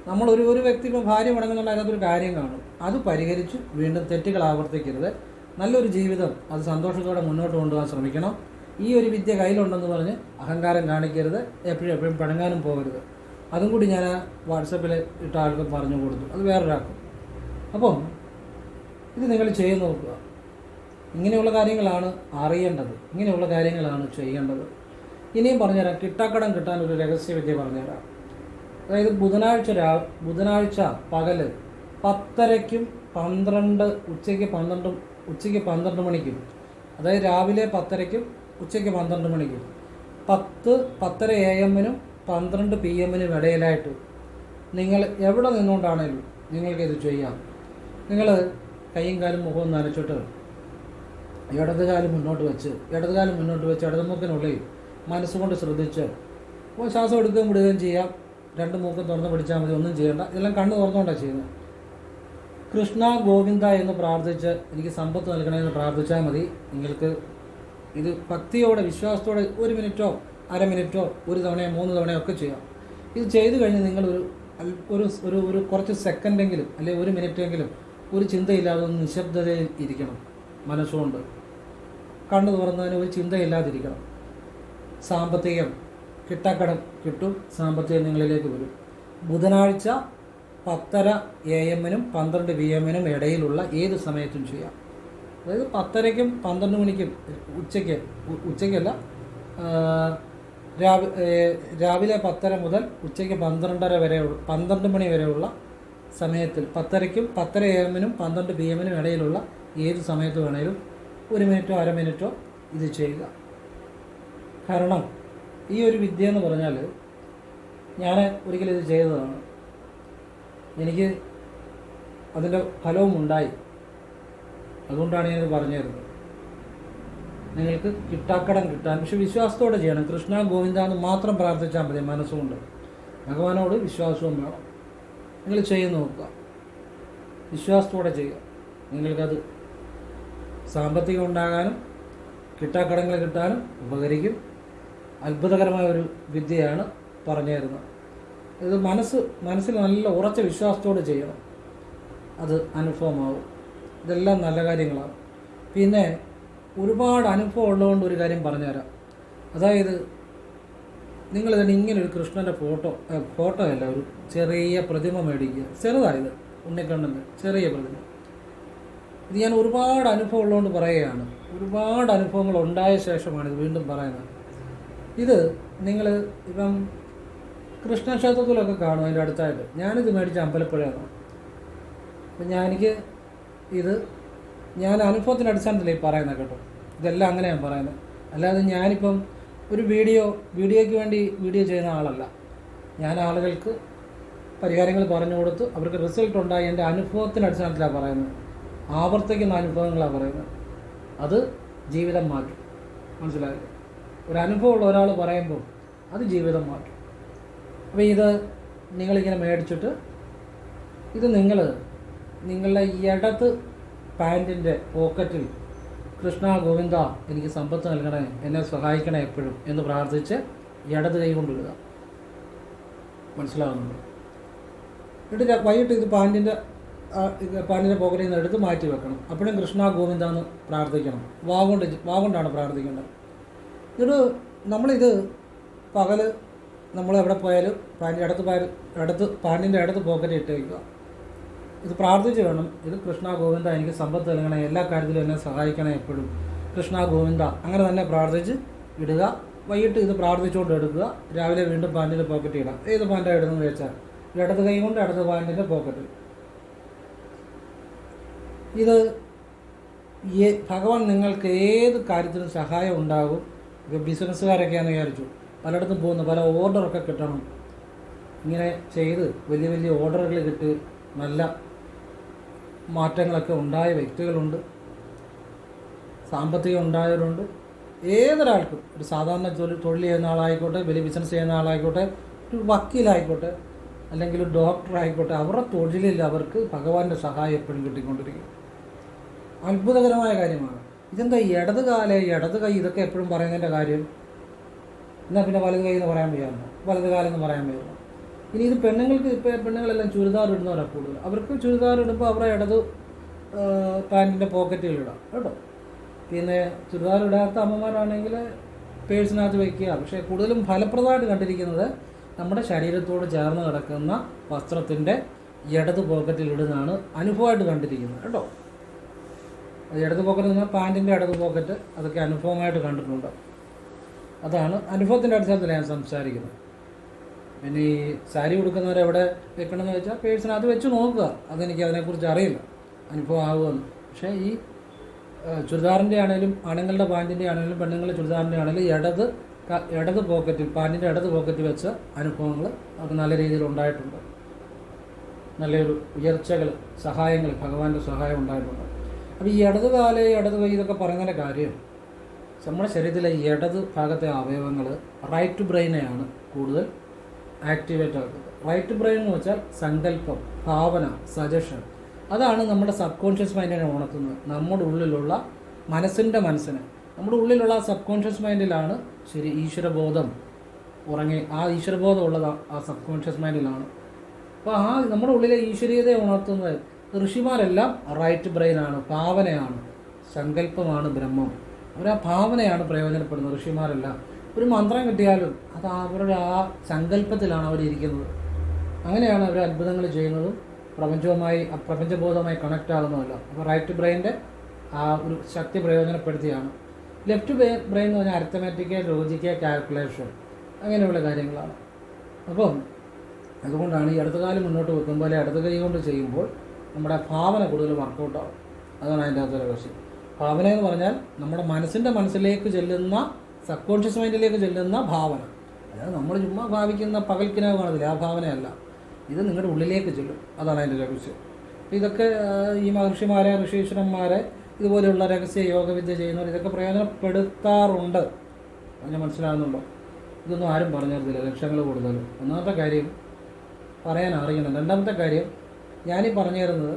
നമ്മൾ ഒരു വ്യക്തി ഇപ്പോൾ ഭാര്യ മുടങ്ങുന്നുണ്ട്, അതിനകത്തൊരു കാര്യം കാണും. അത് പരിഹരിച്ച് വീണ്ടും തെറ്റുകൾ ആവർത്തിക്കരുത്. നല്ലൊരു ജീവിതം അത് സന്തോഷത്തോടെ മുന്നോട്ട് കൊണ്ടുപോകാൻ ശ്രമിക്കണം. ഈ ഒരു വിദ്യ കയ്യിലുണ്ടെന്ന് പറഞ്ഞ് അഹങ്കാരം കാണിക്കരുത്. എപ്പോഴും പിണങ്ങാനും പോകരുത്. അതും കൂടി ഞാൻ വാട്സപ്പിൽ ഇട്ട ആൾക്ക് പറഞ്ഞു കൊടുത്തു. അത് വേറൊരാൾക്കും. അപ്പം ഇത് നിങ്ങൾ ചെയ്ത് നോക്കുക. ഇങ്ങനെയുള്ള കാര്യങ്ങളാണ് അറിയേണ്ടത്, ഇങ്ങനെയുള്ള കാര്യങ്ങളാണ് ചെയ്യേണ്ടത്. ഇനിയും പറഞ്ഞുതരാം. കിട്ടാക്കടം കിട്ടാൻ ഒരു രഹസ്യവിദ്യ പറഞ്ഞുതരാം. അതായത് ബുധനാഴ്ച പകല് 10:30-ക്കും ഉച്ചയ്ക്ക് 12 മണിക്കും, അതായത് രാവിലെ 10:30-ക്കും ഉച്ചയ്ക്ക് 12 മണിക്കും 10:30 AM-നും 12 PM-നും ഇടയിലായിട്ട് നിങ്ങൾ എവിടെ നിന്നുകൊണ്ടാണേലും നിങ്ങൾക്കിത് ചെയ്യാം. നിങ്ങൾ കൈയും കാലും മുഖവും നനച്ചിട്ട് ഇടതുകാലം മുന്നോട്ട് വെച്ച് ഇടതുമുക്കിനുള്ളിൽ മനസ്സുകൊണ്ട് ശ്രദ്ധിച്ച് ശ്വാസം എടുക്കുകയും വിടുകയും ചെയ്യാം. 2 മൂക്കും തുറന്ന് പിടിച്ചാൽ മതി, ഒന്നും ചെയ്യേണ്ട. ഇതെല്ലാം കണ്ണ് തുറന്നുകൊണ്ടാണ് ചെയ്യുന്നത്. കൃഷ്ണ ഗോവിന്ദ എന്ന് പ്രാർത്ഥിച്ച് എനിക്ക് സമ്പത്ത് നൽകണമെന്ന് പ്രാർത്ഥിച്ചാൽ മതി. നിങ്ങൾക്ക് ഇത് ഭക്തിയോടെ വിശ്വാസത്തോടെ 1 മിനിറ്റോ 1/2 മിനിറ്റോ 1 തവണയോ 3 തവണയോ ഒക്കെ ചെയ്യാം. ഇത് ചെയ്തു കഴിഞ്ഞ് നിങ്ങൾ ഒരു കുറച്ച് സെക്കൻഡെങ്കിലും അല്ലെങ്കിൽ 1 മിനിറ്റെങ്കിലും ഒരു ചിന്തയില്ലാതെ ഒന്ന് നിശബ്ദതയിൽ ഇരിക്കണം. മനസ്സുകൊണ്ട് കണ്ണു തുറന്നതിന് ഒരു ചിന്തയില്ലാതിരിക്കണം. സാമ്പത്തികം കിട്ടാക്കടം കിട്ടും, സാമ്പത്തികം നിങ്ങളിലേക്ക് വരും. ബുധനാഴ്ച 10:30 AM-നും 12 PM-നും ഇടയിലുള്ള ഏത് സമയത്തും ചെയ്യാം. അതായത് 10:30-ക്കും 12 മണിക്കും ഉച്ചയ്ക്കല്ല, രാവിലെ 10:30 മുതൽ ഉച്ചയ്ക്ക് 12 മണി വരെയുള്ള സമയത്തിൽ 10:30-ക്കും 10:30 AM-നും 12 PM-നും ഇടയിലുള്ള ഏത് സമയത്ത് വേണേലും 1 മിനിറ്റോ 1/2 മിനിറ്റോ ഇത് ചെയ്യുക. കാരണം ഈ ഒരു വിദ്യ എന്ന് പറഞ്ഞാൽ ഞാൻ ഒരിക്കലും ഇത് ചെയ്തതാണ്. എനിക്ക് അതിൻ്റെ ഫലവും ഉണ്ടായി. അതുകൊണ്ടാണ് ഞാനിത് പറഞ്ഞു തരുന്നത്. നിങ്ങൾക്ക് കിട്ടാക്കടം കിട്ടാൻ, പക്ഷെ വിശ്വാസത്തോടെ ചെയ്യണം. കൃഷ്ണ ഗോവിന്ദ എന്ന് മാത്രം പ്രാർത്ഥിച്ചാൽ മതി. മനസ്സുകൊണ്ട് ഭഗവാനോട് വിശ്വാസവും വേണം. നിങ്ങൾ ചെയ്ത് നോക്കുക, വിശ്വാസത്തോടെ ചെയ്യുക. നിങ്ങൾക്കത് സാമ്പത്തികം ഉണ്ടാകാനും കിട്ടാക്കടങ്ങൾ കിട്ടാനും ഉപകരിക്കും. അത്ഭുതകരമായ ഒരു വിദ്യയാണ് പറഞ്ഞു തരുന്നത്. ഇത് മനസ്സിൽ നല്ല ഉറച്ച വിശ്വാസത്തോടെ ചെയ്യണം. അത് അനുഭവമാവും. ഇതെല്ലാം നല്ല കാര്യങ്ങളാണ്. പിന്നെ ഒരുപാട് അനുഭവം ഉള്ളതുകൊണ്ട് ഒരു കാര്യം പറഞ്ഞുതരാം. അതായത് നിങ്ങളിതിന് ഇങ്ങനൊരു കൃഷ്ണൻ്റെ ഫോട്ടോ അല്ല, ഒരു ചെറിയ പ്രതിമ മേടിക്കുക. ചെറുതായത് ഉണ്ണിക്കണ്ണൻ്റെ ചെറിയ പ്രതിമ. ഇത് ഞാൻ ഒരുപാട് അനുഭവം ഉള്ളതുകൊണ്ട് പറയുകയാണ്. ഒരുപാട് അനുഭവങ്ങൾ ഉണ്ടായ ശേഷമാണ് ഇത് വീണ്ടും പറയുന്നത്. ഇത് നിങ്ങൾ ഇപ്പം കൃഷ്ണക്ഷേത്രത്തിലൊക്കെ കാണും. അതിൻ്റെ അടുത്തായിട്ട് ഞാനിത് മേടിച്ച അമ്പലപ്പുഴയാണ്. അപ്പം ഞാൻ അനുഭവത്തിൻ്റെ അടിസ്ഥാനത്തിലേ പറയുന്നത് കേട്ടോ. ഇതെല്ലാം അങ്ങനെയാണ് പറയുന്നത്. അല്ലാതെ ഞാനിപ്പം ഒരു വീഡിയോയ്ക്ക് വേണ്ടി വീഡിയോ ചെയ്യുന്ന ആളല്ല. ഞാൻ ആളുകൾക്ക് പരിഹാരങ്ങൾ പറഞ്ഞു കൊടുത്ത് അവർക്ക് റിസൾട്ട് ഉണ്ടായി എൻ്റെ അനുഭവത്തിൻ്റെ അടിസ്ഥാനത്തിലാണ് പറയുന്നത്. ആവർത്തിക്കുന്ന അനുഭവങ്ങളാണ് പറയുന്നത്. അത് ജീവിതം മാറ്റും. മനസ്സിലായില്ലേ? ഒരു അനുഭവമുള്ള ഒരാൾ പറയുമ്പോൾ അത് ജീവിതം മാറ്റും. അപ്പോൾ ഇത് നിങ്ങളിങ്ങനെ മേടിച്ചിട്ട് ഇത് നിങ്ങളുടെ ഇടത് പാൻറ്റിൻ്റെ പോക്കറ്റിൽ കൃഷ്ണ ഗോവിന്ദ എനിക്ക് സമ്പത്ത് നൽകണേ, എന്നെ സഹായിക്കണേ എപ്പോഴും എന്ന് പ്രാർത്ഥിച്ച് ഇടത് കൈ കൊണ്ടിടുക. മനസ്സിലാകുന്നുണ്ട്? എന്നിട്ട് വൈകിട്ട് ഇത് പാൻറ്റിൻ്റെ പോക്കറ്റിൽ നിന്ന് എടുത്ത് മാറ്റി വെക്കണം. അപ്പോഴും കൃഷ്ണ ഗോവിന്ദ എന്ന് പ്രാർത്ഥിക്കണം. വാഗൊണ്ടാണ് പ്രാർത്ഥിക്കേണ്ടത്. ഇത് നമ്മളിത് പകൽ നമ്മൾ എവിടെ പോയാലും പാൻറ്റിൻ്റെ അടുത്ത് പോക്കറ്റ് ഇട്ട് വയ്ക്കുക. ഇത് പ്രാർത്ഥിച്ച് വേണം. ഇത് കൃഷ്ണ ഗോവിന്ദ എനിക്ക് സമ്പത്ത് നൽകണേ, എല്ലാ കാര്യത്തിലും എന്നെ സഹായിക്കണേ എപ്പോഴും, കൃഷ്ണ ഗോവിന്ദ, അങ്ങനെ തന്നെ പ്രാർത്ഥിച്ച് ഇടുക. വൈകിട്ട് ഇത് പ്രാർത്ഥിച്ചുകൊണ്ട് എടുക്കുക. രാവിലെ വീണ്ടും പാൻറ്റിൻ്റെ പോക്കറ്റ് ഇടാം. ഏത് പാൻറ്റാണ് ഇടുന്നത് വെച്ചാൽ ഇടത് കൈ കൊണ്ട് ഇടത് പാൻറ്റിൻ്റെ പോക്കറ്റിൽ. ഇത് ഭഗവാൻ നിങ്ങൾക്ക് ഏത് കാര്യത്തിനും സഹായം ഉണ്ടാകും. ഇപ്പോൾ ബിസിനസ്സുകാരൊക്കെയാണെന്ന് വിചാരിച്ചു, പലയിടത്തും പോകുന്നു, പല ഓർഡറൊക്കെ കിട്ടണം. ഇങ്ങനെ ചെയ്ത് വലിയ ഓർഡറുകൾ കിട്ടി നല്ല മാറ്റങ്ങളൊക്കെ ഉണ്ടായ വ്യക്തികളുണ്ട്, സാമ്പത്തികം ഉണ്ടായവരുണ്ട്. ഏതൊരാൾക്കും, ഒരു സാധാരണ തൊഴിൽ ചെയ്യുന്ന ആളായിക്കോട്ടെ, വലിയ ബിസിനസ് ചെയ്യുന്ന ആളായിക്കോട്ടെ, ഒരു വക്കീലായിക്കോട്ടെ, അല്ലെങ്കിൽ ഒരു ഡോക്ടർ ആയിക്കോട്ടെ, അവരുടെ തൊഴിലിൽ അവർക്ക് ഭഗവാന്റെ സഹായം എപ്പോഴും കിട്ടിക്കൊണ്ടിരിക്കും. അത്ഭുതകരമായ കാര്യമാണ്. ഇതെന്താ ഇടത് കൈ ഇതൊക്കെ എപ്പോഴും പറയുന്നതിൻ്റെ കാര്യം? എന്നാൽ പിന്നെ വലത് കൈ എന്ന് പറയാൻ വയ്യായിരുന്നു, വലത് കാലം എന്ന് പറയാൻ വയ്യായിരുന്നു. ഇനി ഇത് പെണ്ണുങ്ങൾക്ക്, ഇപ്പോൾ പെണ്ണുങ്ങളെല്ലാം ചുരിദാർ ഇടുന്നവരാണ് കൂടുതൽ. അവർക്ക് ചുരിദാർ ഇടുമ്പോൾ അവരുടെ ഇടത് പാൻറ്റിൻ്റെ പോക്കറ്റുകളിടാം കേട്ടോ. പിന്നെ ചുരിദാർ ഇടാത്ത അമ്മമാരാണെങ്കിൽ പേഴ്സിനകത്ത് വയ്ക്കുക. പക്ഷേ കൂടുതലും ഫലപ്രദമായിട്ട് കണ്ടിരിക്കുന്നത് നമ്മുടെ ശരീരത്തോട് ചേർന്ന് കിടക്കുന്ന വസ്ത്രത്തിൻ്റെ ഇടത് പോക്കറ്റിൽ ഇടുന്നതാണ് അനുഭവമായിട്ട് കണ്ടിരിക്കുന്നത് കേട്ടോ. അത് ഇടത് പോക്കറ്റ് നിന്നാൽ പാൻറ്റിൻ്റെ ഇടത് പോക്കറ്റ്, അതൊക്കെ അനുഭവമായിട്ട് കണ്ടിട്ടുണ്ട്. അതാണ് അനുഭവത്തിൻ്റെ അടിസ്ഥാനത്തിൽ ഞാൻ സംസാരിക്കുന്നത്. പിന്നെ ഈ സാരി കൊടുക്കുന്നവരെവിടെ വെക്കണമെന്ന് വെച്ചാൽ പേഴ്സിനകത്ത് വെച്ച് നോക്കുക. അതെനിക്ക് അതിനെക്കുറിച്ച് അറിയില്ല, അനുഭവം ആകുമെന്ന്. പക്ഷേ ഈ ചുരിദാറിൻ്റെ ആണെങ്കിലും ആണുങ്ങളുടെ പാൻറ്റിൻ്റെ ആണെങ്കിലും പെണ്ണുങ്ങളുടെ ചുരിദാറിൻ്റെ ആണെങ്കിലും ഇടത് പോക്കറ്റിൽ, പാൻറ്റിൻ്റെ ഇടത് പോക്കറ്റിൽ വെച്ച അനുഭവങ്ങൾ അത് നല്ല രീതിയിൽ ഉണ്ടായിട്ടുണ്ട്. നല്ലൊരു ഉയർച്ചകൾ, സഹായങ്ങൾ, ഭഗവാന്റെ സഹായം ഉണ്ടായിട്ടുണ്ട്. അപ്പോൾ ഈ ഇടത് കാല്, ഇടത് കൈ ഇതൊക്കെ പറയുന്നതിൻ്റെ കാര്യം നമ്മുടെ ശരീരത്തിലെ ഇടത് ഭാഗത്തെ അവയവങ്ങൾ റൈറ്റ് ബ്രെയിനെയാണ് കൂടുതൽ ആക്ടിവേറ്റ് ആക്കുന്നത്. റൈറ്റ് ബ്രെയിൻ എന്ന് വെച്ചാൽ സങ്കല്പം, ഭാവന, സജഷൻ. അതാണ് നമ്മുടെ സബ് കോൺഷ്യസ് മൈൻഡിനെ ഉണർത്തുന്നത്. നമ്മുടെ ഉള്ളിലുള്ള മനസ്സിനെ, നമ്മുടെ ഉള്ളിലുള്ള സബ് കോൺഷ്യസ് മൈൻഡിലാണ് ശരി ഈശ്വരബോധം ഉറങ്ങി. ആ ഈശ്വരബോധം ഉള്ളത് ആ സബ് കോൺഷ്യസ് മൈൻഡിലാണ്. അപ്പോൾ ആ നമ്മുടെ ഉള്ളിലെ ഈശ്വരീയതയെ ഉണർത്തുന്നത് ഋഷിമാരെല്ലാം റൈറ്റ് ബ്രെയിനാണ്, ഭാവനയാണ്, സങ്കല്പമാണ് ബ്രഹ്മം. അവരാ ഭാവനയാണ് പ്രയോജനപ്പെടുന്നത്. ഋഷിമാരെല്ലാം ഒരു മന്ത്രം കിട്ടിയാലും അത് അവരുടെ ആ സങ്കല്പത്തിലാണ് അവരിയ്ക്കുന്നത്. അങ്ങനെയാണ് അവർ അത്ഭുതങ്ങൾ ചെയ്യുന്നതും പ്രപഞ്ചബോധവുമായി കണക്റ്റ് ആകുന്നതല്ല. അപ്പോൾ റൈറ്റ് ബ്രെയിൻ്റെ ആ ഒരു ശക്തി പ്രയോജനപ്പെടുത്തിയാണ്. ലെഫ്റ്റ് ബ്രെയിൻ എന്ന് പറഞ്ഞാൽ അരിത്തമാറ്റിക്, ലോജിക്ക്, കാൽക്കുലേഷൻ, അങ്ങനെയുള്ള കാര്യങ്ങളാണ്. അപ്പം അതുകൊണ്ടാണ് ഈ ഇടതുകാലം മുന്നോട്ട് വെക്കുമ്പോൾ ഇടത് കൈ കൊണ്ട് ചെയ്യുമ്പോൾ നമ്മുടെ ഭാവന കൂടുതൽ വർക്കൗട്ടാവും. അതാണ് അതിൻ്റെ അകത്തൊരു രഹസ്യം. ഭാവന എന്ന് പറഞ്ഞാൽ നമ്മുടെ മനസ്സിലേക്ക് ചെല്ലുന്ന, സബ് കോൺഷ്യസ് മൈൻഡിലേക്ക് ചെല്ലുന്ന ഭാവന. അതായത് നമ്മൾ ചുമ്മാ ഭാവിക്കുന്ന പകൽക്കിനാവ് കാണത്തില്ല, ആ ഭാവനയല്ല. ഇത് നിങ്ങളുടെ ഉള്ളിലേക്ക് ചെല്ലും. അതാണ് അതിൻ്റെ രഹസ്യം. ഇതൊക്കെ ഈ മഹർഷിമാരെ, ഋഷീശ്വരന്മാരെ, ഇതുപോലെയുള്ള രഹസ്യ യോഗവിദ്യ ചെയ്യുന്നവർ ഇതൊക്കെ പ്രയോജനപ്പെടുത്താറുണ്ട്. അങ്ങനെ മനസ്സിലാകുന്നുണ്ടോ? ഇതൊന്നും ആരും പറഞ്ഞു തരത്തില്ല, ലക്ഷങ്ങൾ കൂടുതലും. ഒന്നാമത്തെ കാര്യം പറയാൻ അറിയണം. രണ്ടാമത്തെ കാര്യം, ഞാനീ പറഞ്ഞു തരുന്നത്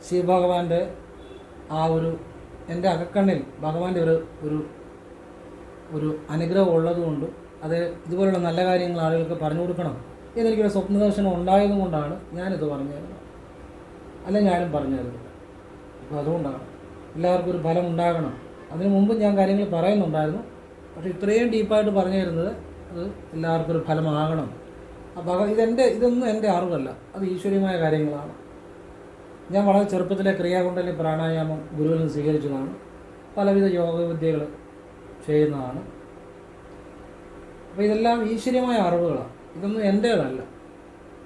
ശിവഭഗവാന്റെ ആ ഒരു എൻ്റെ അകക്കണ്ണിൽ ഭഗവാന്റെ ഒരു അനുഗ്രഹം ഉള്ളതുകൊണ്ടും അത് ഇതുപോലുള്ള നല്ല കാര്യങ്ങൾ ആളുകൾക്ക് പറഞ്ഞു കൊടുക്കണം എന്നെനിക്കൊരു സ്വപ്നദർശനം ഉണ്ടായതും കൊണ്ടാണ് ഞാനിത് പറഞ്ഞു തരുന്നത്. അല്ലെങ്കിൽ ഞാനും പറഞ്ഞു തരുന്നില്ല. അപ്പോൾ അതുകൊണ്ടാണ് എല്ലാവർക്കും ഒരു ഫലം ഉണ്ടാകണം. അതിനു മുമ്പ് ഞാൻ കാര്യങ്ങൾ പറയുന്നുണ്ടായിരുന്നു. പക്ഷേ ഇത്രയും ഡീപ്പായിട്ട് പറഞ്ഞു തരുന്നത് അത് എല്ലാവർക്കും ഒരു ഫലമാകണം. അപ്പോൾ ഇതൊന്നും എൻ്റെ അറിവല്ല, അത് ഈശ്വരീയമായ കാര്യങ്ങളാണ്. ഞാൻ വളരെ ചെറുപ്പത്തിലെ ക്രിയാകുണ്ടലിനി പ്രാണായാമം ഗുരുവിൽ നിന്ന് സ്വീകരിച്ചതാണ്. പലവിധ യോഗവിദ്യകൾ ചെയ്യുന്നതാണ്. അപ്പോൾ ഇതെല്ലാം ഈശ്വരീയമായ അറിവുകളാണ്. ഇതൊന്നും എൻ്റേതല്ല.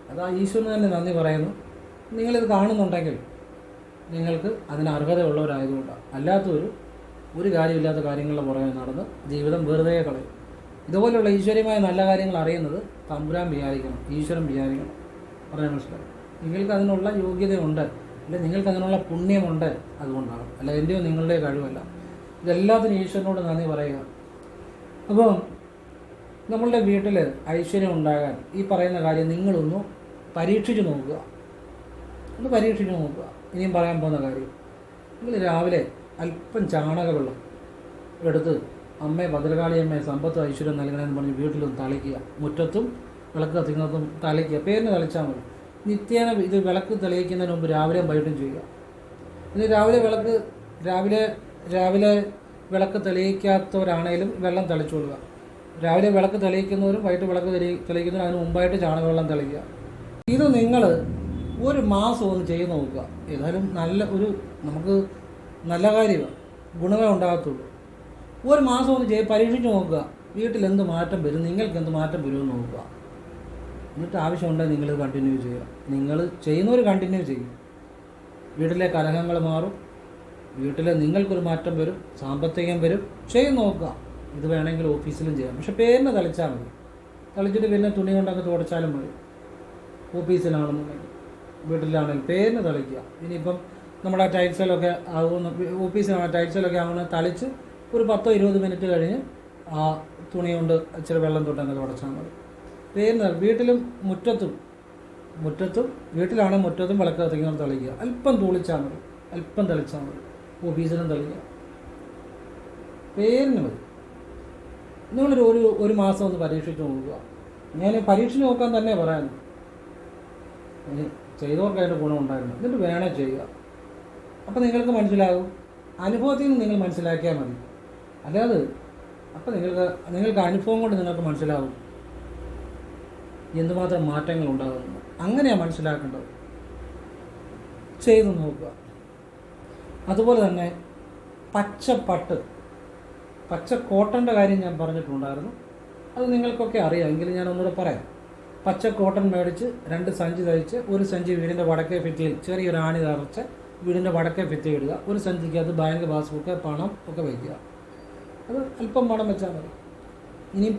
അത് ആ ഈശ്വരന് തന്നെ നന്ദി പറയുന്നു. നിങ്ങളിത് കാണുന്നുണ്ടെങ്കിൽ നിങ്ങൾക്ക് അതിന് അർഹതയുള്ളവരായതുകൊണ്ടാണ്. ഒരു കാര്യമില്ലാത്ത കാര്യങ്ങളുടെ പുറകെ നടന്ന് ജീവിതം വെറുതെ കളയും. ഇതുപോലെയുള്ള ഈശ്വരീയമായ നല്ല കാര്യങ്ങൾ അറിയുന്നത് തമ്പുരാൻ വിചാരിക്കണം, ഈശ്വരൻ വിചാരിക്കണം. പറയാൻ മനസ്സിലായി. നിങ്ങൾക്ക് അതിനുള്ള യോഗ്യതയുണ്ട്, അല്ലെങ്കിൽ നിങ്ങൾക്ക് അതിനുള്ള പുണ്യമുണ്ട്, അതുകൊണ്ടാണ്. അല്ല എൻ്റെയോ നിങ്ങളുടെ കഴിവല്ല. ഇതെല്ലാത്തിനും ഈശ്വരനോട് നന്ദി പറയുക. അപ്പം നമ്മളുടെ വീട്ടിൽ ഐശ്വര്യം ഉണ്ടാകാൻ ഈ പറയുന്ന കാര്യം നിങ്ങളൊന്ന് പരീക്ഷിച്ച് നോക്കുക. ഇനിയും പറയാൻ പോകുന്ന കാര്യം, നിങ്ങൾ രാവിലെ അല്പം ചാണകവെള്ളം എടുത്ത് അമ്മയെ, ഭദ്രകാളിയമ്മയെ സമ്പത്ത് ഐശ്വര്യം നൽകണമെന്ന് പറഞ്ഞ് വീട്ടിലൊന്ന് തളിക്കുക. മുറ്റത്തും വിളക്ക് കത്തിക്കുന്നതും തളിക്കുക. പേരിന് തളിച്ചാൽ മതി. നിത്യേന ഇത് വിളക്ക് തെളിയിക്കുന്നതിന് മുമ്പ് രാവിലെയും വൈകിട്ടും ചെയ്യുക. ഇനി രാവിലെ വിളക്ക് തെളിയിക്കാത്തവരാണേലും വെള്ളം തളിച്ചുകൊള്ളുക. രാവിലെ വിളക്ക് തെളിയിക്കുന്നവരും വൈകിട്ട് വിളക്ക് തെളിയിക്കുന്നവരും അതിന് മുമ്പായിട്ട് ചാണകവെള്ളം തെളിക്കുക. ഇത് നിങ്ങൾ ഒരു മാസം ഒന്ന് ചെയ്ത് നോക്കുക. ഏതായാലും നമുക്ക് നല്ല കാര്യമാണ്, ഗുണമേ ഉണ്ടാകത്തുള്ളൂ. ഒരു മാസം ഒന്ന് പരീക്ഷിച്ച് നോക്കുക. വീട്ടിൽ എന്ത് മാറ്റം വരും, നിങ്ങൾക്ക് എന്ത് മാറ്റം വരുമെന്ന് നോക്കുക. എന്നിട്ട് ആവശ്യമുണ്ടെങ്കിൽ നിങ്ങളിത് കണ്ടിന്യൂ ചെയ്യുക. നിങ്ങൾ ചെയ്യുന്നവർ കണ്ടിന്യൂ ചെയ്യും. വീട്ടിലെ കലഹങ്ങൾ മാറും, വീട്ടിൽ നിങ്ങൾക്കൊരു മാറ്റം വരും, സാമ്പത്തികം വരും. ചെയ്ത് നോക്കുക. ഇത് വേണമെങ്കിൽ ഓഫീസിലും ചെയ്യാം. പക്ഷെ പേരിന് തളിച്ചാൽ മതി. തളിച്ചിട്ട് പിന്നെ തുണി കൊണ്ടൊക്കെ തുടച്ചാലും മതി. ഓഫീസിലാണെന്നുണ്ടെങ്കിൽ, വീട്ടിലാണെങ്കിൽ പേരിന് തളിക്കുക. ഇനിയിപ്പം നമ്മുടെ ടൈൽസിലൊക്കെ ആകുന്ന, ഓഫീസിലാണ് ടൈൽസിലൊക്കെ ആകുന്ന തളിച്ച് ഒരു 10-20 മിനിറ്റ് കഴിഞ്ഞ് ആ തുണി കൊണ്ട് ഇച്ചിരി വെള്ളം തൊട്ടങ്ങ് തുടച്ചാൽ മതി. പേരിന് വീട്ടിലും മുറ്റത്തും വീട്ടിലാണെങ്കിൽ മുറ്റത്തും വിളക്ക് കത്തിക്കുന്ന തളിക്കുക. അല്പം തളിച്ചാൽ മതി. ഓഫീസിലും തളിക്കുക. പേരിന് മതി. നിങ്ങളൊരു മാസം ഒന്ന് പരീക്ഷിച്ച് നോക്കുക. ഞാൻ പരീക്ഷിച്ച് നോക്കാൻ തന്നെ പറയാను. ചെയ്തവർക്ക് അതിൻ്റെ ഗുണം ഉണ്ടായിരുന്നു. എന്നിട്ട് വേണേ ചെയ്യുക. അപ്പോൾ നിങ്ങൾക്ക് മനസ്സിലാകും. അനുഭവത്തിൽ നിന്ന് നിങ്ങൾ മനസ്സിലാക്കിയാൽ മതി. അല്ലാതെ അപ്പോൾ നിങ്ങൾക്ക് അനുഭവം കൊണ്ട് നിങ്ങൾക്ക് മനസ്സിലാവും എന്തുമാത്രം മാറ്റങ്ങൾ ഉണ്ടാകുന്നു. അങ്ങനെയാണ് മനസ്സിലാക്കേണ്ടത്. ചെയ്തു നോക്കുക. അതുപോലെ തന്നെ പച്ച കോട്ടൻ്റെ കാര്യം ഞാൻ പറഞ്ഞിട്ടുണ്ടായിരുന്നു. അത് നിങ്ങൾക്കൊക്കെ അറിയാം, എങ്കിലും ഞാൻ ഒന്നുകൂടെ പറയാം. പച്ച കോട്ടൺ മേടിച്ച് 2 സഞ്ചി തയ്ച്ച്, ഒരു സഞ്ചി വീടിൻ്റെ വടക്കേ ഭിത്തിയിൽ ചെറിയൊരു ആണി തറച്ച് വീടിൻ്റെ വടക്കേ ഭിത്തി ഇടുക. ഒരു സഞ്ചിക്ക് അത് ബാങ്ക് പാസ്ബുക്ക്, പണം ഒക്കെ വയ്ക്കുക. അത് അല്പം പണം വെച്ചാൽ മതി. ഇനി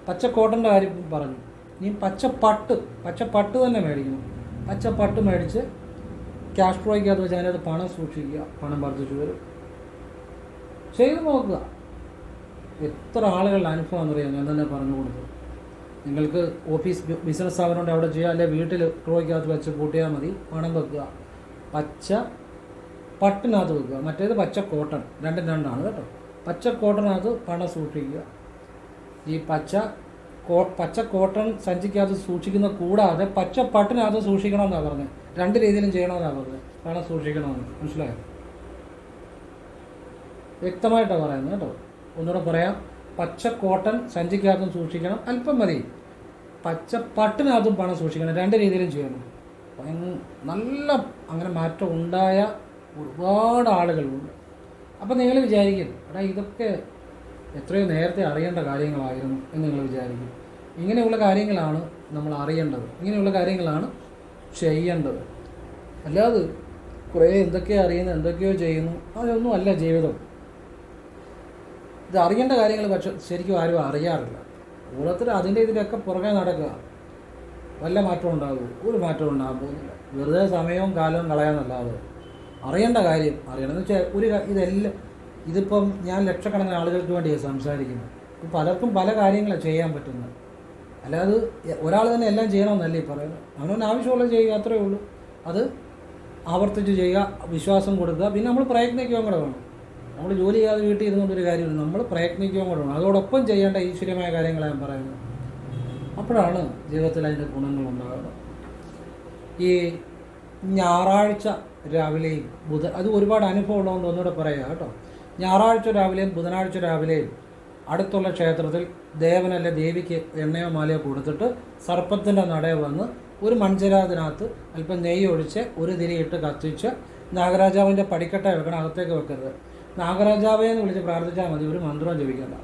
പച്ച കോട്ടൻ്റെ കാര്യം പറഞ്ഞു. ഇനി പച്ചപ്പട്ട് തന്നെ മേടിക്കണം. പച്ചപ്പട്ട് മേടിച്ച് ക്യാഷ് ഫ്ലോയ്ക്കകത്ത് വെച്ച് അതിനകത്ത് പണം സൂക്ഷിക്കുക. പണം വർദ്ധിച്ചു വരും. ചെയ്ത് നോക്കുക. എത്ര ആളുകളുടെ അനുഭവം എന്നറിയാം. ഞാൻ തന്നെ പറഞ്ഞു കൊടുത്തത്. നിങ്ങൾക്ക് ഓഫീസ് ബിസിനസ് സ്ഥാപനം അവിടെ ചെയ്യുക, അല്ലെങ്കിൽ വീട്ടിൽ ട്രോയ്ക്കകത്ത് വെച്ച് കൂട്ടിയാൽ മതി. പണം വെക്കുക. പച്ച പട്ടിനകത്ത് വെക്കുക, മറ്റേത് പച്ച കോട്ടൺ. രണ്ടും രണ്ടാണ് കേട്ടോ. പച്ച കോട്ടനകത്ത് പണം സൂക്ഷിക്കുക. ഈ പച്ച കോട്ടൺ സഞ്ചിക്കകത്ത് സൂക്ഷിക്കുന്ന കൂടാതെ പച്ച പട്ടിനകത്ത് സൂക്ഷിക്കണമെന്നാണ് പറഞ്ഞത്. 2 രീതിയിലും ചെയ്യണമെന്നാണ് പറഞ്ഞത്. പണം സൂക്ഷിക്കണമെന്ന്. മനസ്സിലായോ? വ്യക്തമായിട്ടാണ് പറയുന്നത് കേട്ടോ. ഒന്നുകൂടെ പറയാം. പച്ച കോട്ടൺ സഞ്ചിക്കകത്തും സൂക്ഷിക്കണം, അല്പം മതി. പച്ച പട്ടിനകത്തും പണം സൂക്ഷിക്കണം. 2 രീതിയിലും ചെയ്യണം. നല്ല അങ്ങനെ മാറ്റം ഉണ്ടായ ഒരുപാട് ആളുകളുണ്ട്. അപ്പം നിങ്ങൾ വിചാരിക്കും, എടാ ഇതൊക്കെ എത്രയോ നേരത്തെ അറിയേണ്ട കാര്യങ്ങളായിരുന്നു എന്ന് നിങ്ങൾ വിചാരിക്കും. ഇങ്ങനെയുള്ള കാര്യങ്ങളാണ് നമ്മൾ അറിയേണ്ടത്. ഇങ്ങനെയുള്ള കാര്യങ്ങളാണ് ചെയ്യേണ്ടത്. അല്ലാതെ കുറേ എന്തൊക്കെയോ അറിയുന്നു, എന്തൊക്കെയോ ചെയ്യുന്നു, അതൊന്നും അല്ല ജീവിതം. ഇത് അറിയേണ്ട കാര്യങ്ങൾ പക്ഷെ ശരിക്കും ആരും അറിയാറില്ല. ഓരോരുത്തർ അതിൻ്റെ ഇതിലൊക്കെ പുറകെ നടക്കുക. വല്ല മാറ്റം ഉണ്ടാകുമോ? ഒരു മാറ്റം ഉണ്ടാകാൻ പോകുന്നില്ല. വെറുതെ സമയവും കാലവും കളയാന്നല്ലാതെ അറിയേണ്ട കാര്യം അറിയണം. എന്ന് വെച്ചാൽ ഇതിപ്പം ഞാൻ ലക്ഷക്കണക്കിന് ആളുകൾക്ക് വേണ്ടിയാണ് സംസാരിക്കുന്നത്. ഇപ്പം പലർക്കും പല കാര്യങ്ങളാണ് ചെയ്യാൻ പറ്റുന്നത്. അല്ലാതെ ഒരാൾ തന്നെ എല്ലാം ചെയ്യണമെന്നല്ലേ ഈ പറയുന്നത്. അവനവന് ആവശ്യമുള്ളത് ചെയ്യുക, അത്രയേ ഉള്ളൂ. അത് ആവർത്തിച്ച് ചെയ്യുക, വിശ്വാസം കൊടുക്കുക. പിന്നെ നമ്മൾ പ്രയത്നിക്കുകയും കൂടെ വേണം. നമ്മൾ ജോലി ചെയ്യാതെ വീട്ടിൽ ഇരുന്നുകൊണ്ടൊരു കാര്യമില്ല. നമ്മൾ പ്രയത്നിക്കുകയും കൂടെ വേണം. അതോടൊപ്പം ചെയ്യേണ്ട ഈശ്വര്യമായ കാര്യങ്ങളാണ് ഞാൻ പറയുന്നത്. അപ്പോഴാണ് ജീവിതത്തിൽ അതിൻ്റെ ഗുണങ്ങളുണ്ടാകുന്നത്. ഈ ഞായറാഴ്ച രാവിലെയും അത് ഒരുപാട് അനുഭവം ഉള്ളതുകൊണ്ട് ഒന്നുകൂടെ പറയുക കേട്ടോ. ഞായറാഴ്ച രാവിലെയും ബുധനാഴ്ച രാവിലെയും അടുത്തുള്ള ക്ഷേത്രത്തിൽ ദേവനല്ല ദേവിക്ക് എണ്ണയോ മാലയോ കൊടുത്തിട്ട് സർപ്പത്തിൻ്റെ നടയിൽ വന്ന് ഒരു മൺചിരാതിനകത്ത് അല്പം നെയ്യ് ഒഴിച്ച് ഒരു തിരിയിട്ട് കത്തിച്ച് നാഗരാജാവിൻ്റെ പടിക്കെട്ട വെക്കണം, അകത്തേക്ക് വെക്കരുത്. നാഗരാജാവേ എന്ന് വിളിച്ച് പ്രാർത്ഥിച്ചാൽ മതി, ഒരു മന്ത്രവും ജപിക്കേണ്ട.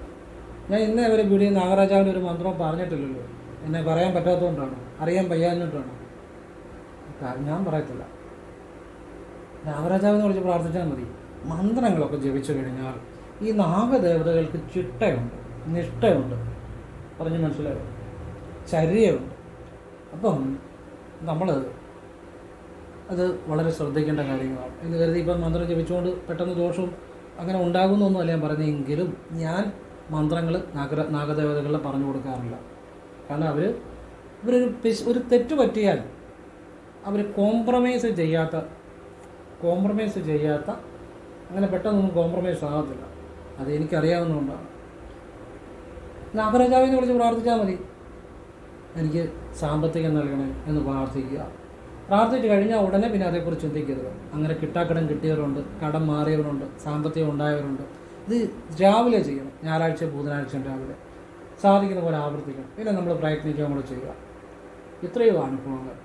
ഞാൻ ഇന്നേ ഒരു വീഡിയോ നാഗരാജാവിൻ്റെ ഒരു മന്ത്രവും പറഞ്ഞിട്ടില്ലല്ലോ. എന്നെ പറയാൻ പറ്റാത്തതുകൊണ്ടാണ്, അറിയാൻ വയ്യാഞ്ഞിട്ടാണ്. ഞാൻ പറയത്തില്ല. നാഗരാജാവെന്ന് വിളിച്ച് പ്രാർത്ഥിച്ചാൽ മതി. മന്ത്രങ്ങളൊക്കെ ജപിച്ചു കഴിഞ്ഞാൽ ഈ നാഗദേവതകൾക്ക് ചിട്ടയുണ്ട്, നിഷ്ഠയുണ്ട്. പറഞ്ഞ് മനസ്സിലായോ? ചര്യയുണ്ട്. അപ്പം നമ്മൾ അത് വളരെ ശ്രദ്ധിക്കേണ്ട കാര്യങ്ങളാണ് എന്ന് കരുതി ഇപ്പം മന്ത്രം ജപിച്ചുകൊണ്ട് പെട്ടെന്ന് ദോഷവും അങ്ങനെ ഉണ്ടാകുന്നൊന്നുമല്ല ഞാൻ പറഞ്ഞെങ്കിലും ഞാൻ മന്ത്രങ്ങൾ നാഗദേവതകളെ പറഞ്ഞു കൊടുക്കാറില്ല. കാരണം ഇവരൊരു തെറ്റ് പറ്റിയാൽ അവർ കോംപ്രമൈസ് ചെയ്യാത്ത അങ്ങനെ പെട്ടെന്നൊന്നും കോംപ്രമൈസ് ആകത്തില്ല. അത് എനിക്കറിയാവുന്നതുകൊണ്ടാണ്. നാഗരാജാവിനെ വിളിച്ച് പ്രാർത്ഥിച്ചാൽ മതി. എനിക്ക് സാമ്പത്തികം നൽകണേ എന്ന് പ്രാർത്ഥിച്ച് കഴിഞ്ഞാൽ ഉടനെ പിന്നെ അതേക്കുറിച്ച് ചിന്തിക്കരുത്. അങ്ങനെ കിട്ടാക്കടം കിട്ടിയവരുണ്ട്, കടം മാറിയവരുണ്ട്, സാമ്പത്തികം ഉണ്ടായവരുണ്ട്. ഇത് രാവിലെ ചെയ്യണം. ഞായറാഴ്ച ബുധനാഴ്ച രാവിലെ സാധിക്കുന്ന പോലെ ആവർത്തിക്കണം. പിന്നെ നമ്മൾ പ്രയത്നിക്കുക കൂടെ ചെയ്യുക. ഇത്രയും അനുഭവങ്ങൾ.